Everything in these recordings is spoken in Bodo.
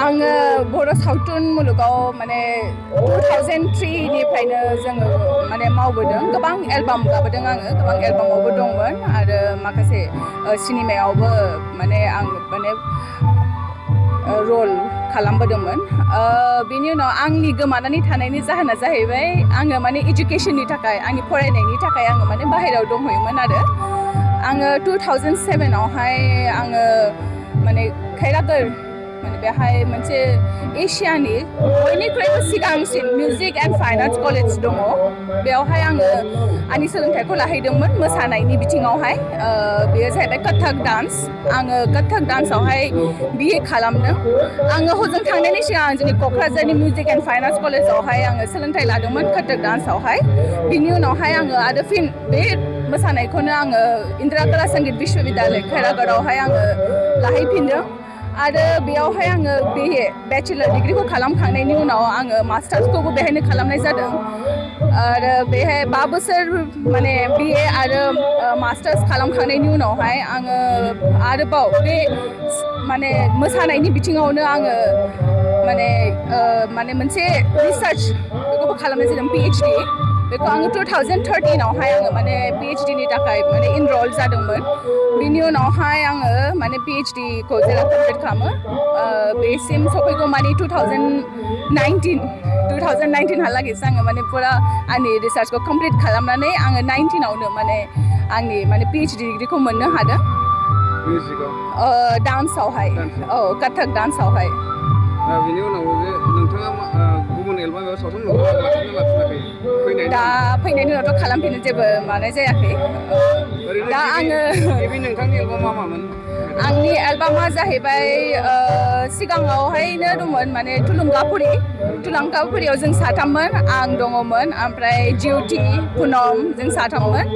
आङो बर' सावथुन मुलुगाव माने 2003 निफ्रायनो जोङो माने मावबोदों गोबां एलबाम गाबोदों आङो गोबां एलबामावबो दंमोन आरो माखासे सिनेमायावबो माने आं माने रल खालामबोदोंमोन बेनि उनाव आंनि गोमानानै थानायनि जाहोना जाहैबाय आङो माने इडुकेसननि थाखाय आंनि फरायनायनि थाखाय आङो माने बाहेरायाव दंहैयोमोन आरो आङो 2007 आवहाय आङो माने खैरागोर माने बेहाय मोनसे एशियानि बयनिख्रुइबो सिगांसिन music and fine arts college दङ बेयावहाय आङो आंनि सोलोंथाइखौ लाहैदोंमोन मोसानायनि बिथिङावहाय बेयो जाहैबाय कथक डान्स आङो कथक डान्सआवहाय BA खालामदों आङो हजों थांनायनि सिगां जोंनि क'क्राझारनि मिउजिक एन्ड फाइन आर्ट्स कलेजावहाय आङो सोलोंथाइ लादोंमोन कथक डान्सआवहाय बिनि उनावहाय आङो आरो फिन बे मोसानायखौनो आङो इन्दिरा कला संगीत विश्वविद्यालय खैरागोरावहाय आङो लाहैफिनदों आरो बेयावहाय आङो BA बेचेलर डिग्रिखौ खालामखांनायनि उनाव आङो मास्टार्सखौबो बेहायनो खालामनाय जादों आरो बेहाय 5 बोसोर माने BA आरो मास्टार्स खालामखांनायनि उनावहाय आङो आरोबाव बे माने मोसानायनि बिथिङावनो आङो माने मोनसे रिसार्च बेखौबो खालामनाय जादों PhD बेखौ आङो 2013 आवहाय आङो माने PhD नि थाखाय माने इनरल जादोंमोन बिनि उनावहाय आङो माने PhD खौ जेला कमप्लिट खालामो बेसिम सफैगौ माने 2019 हालागैसो आङो माने फुरा आंनि रिसार्चखौ कमप्लिट खालामनानै आङो 19 आवनो माने आंनि माने PhD डिग्रिखौ मोननो हादों डान्सआवहाय कथक डान्सआवहाय बिनि उनाव जे नोंथाङा गुबुन एलबाम एबा सावथुन मुलुगाव लाखिनानै दा फैनायनि उनावथ' खालामफिननो जेबो माने जायाखै दा आङो नोंथांनि एलबामा मामोन आंनि एलबामा जाहैबाय सिगाङावहायनो दंमोन माने थुलुंगाफुरियाव जों साथाममोन आं दङमोन ओमफ्राय जिउथि पुनम जों साथाममोन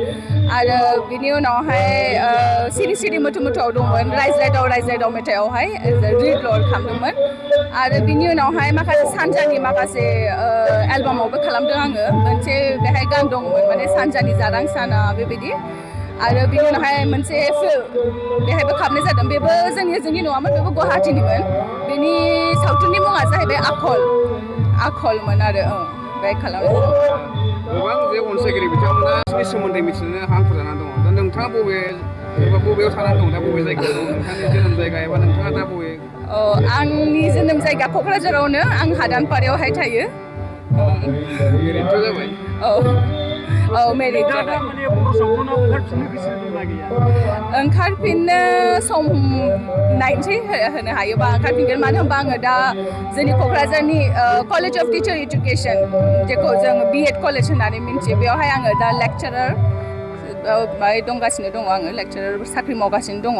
आरो बिनि उनावहाय सिरि सिरि मोथो मोथोआव दंमोन रायज्लायदाव मेथाइआवहाय रिड रल खालामदोंमोन आरो बिनि उनावहाय माखासे सानजानि माखासे एलबामावबो खालामदों आङो मोनसे बेहाय गान दंमोन माने सानजानि जारां साना बेबायदि आरो बिनि उनावहाय मोनसे बेहायबो खालामनाय जादों बेबो जोंनि नङामोन बेबो गुवाहाटीनिमोन बेनि सावथुननि मुङा जाहैबाय आखलमोन आरो बेहाय खालामनाय जादों गोबां जे अनसायगिरि बिथांमोना सोमोन्दै मिथिनो हांखुर जानानै दङ दा नोंथाङा बबेयाव थानानै दं दा बबे जायगायाव दं नोंथांनि जोनोम जायगा एबा नोंथाङा दा बबे आंनि जोनोम जायगा क'क्राझारावनो आं हादानपारायावहाय थायो ओरैनोथ' जाबाय मेरिट जाबाय ओंखारफिननो सम नायनोसै होनो हायोबा ओंखारफिनगोन मानो होनबा आङो दा जोंनि क'क्राझारनि कलेज अफ टिचार इडुकेसन जेखौ जों BEd कलेज होननानै मिन्थियो बेयावहाय आङो दा लेक्चारार दंगासिनो दङ आङो लेक्चारार साख्रि मावगासिनो दङ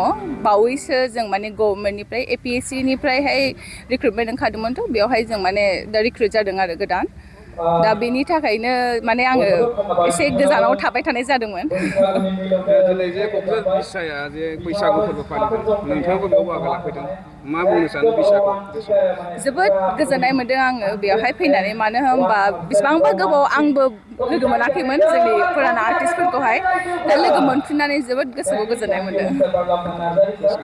बावैसो जों माने गभर्नमेन्टनिफ्राय APSC निफ्रायहाय रिक्रुटमेन्ट ओंखारदोंमोनथ' बेयावहाय जों माने दा रिक्रुट जादों आरो गोदान दा बेनि थाखायनो माने आङो एसे गोजानाव थाबाय थानाय जादोंमोन दिनै जे क'क्राझार बिसाया जे बैसागु फोरबो फालिदों नोंथाङाबो बेयाव बाहागो लाफैदों मा बुंनो सानो बैसागु जोबोद गोजोननाय मोनदों आङो बेवहाय फैनानै मानो होनबा बेसेबांबा गोबाव आंबो लोगो मोनाखैमोन जोंनि फुराना आर्टिस्टफोरखौहाय दा लोगो मोनफिननानै जोबोद गोसोखौ गोजोननाय मोनदों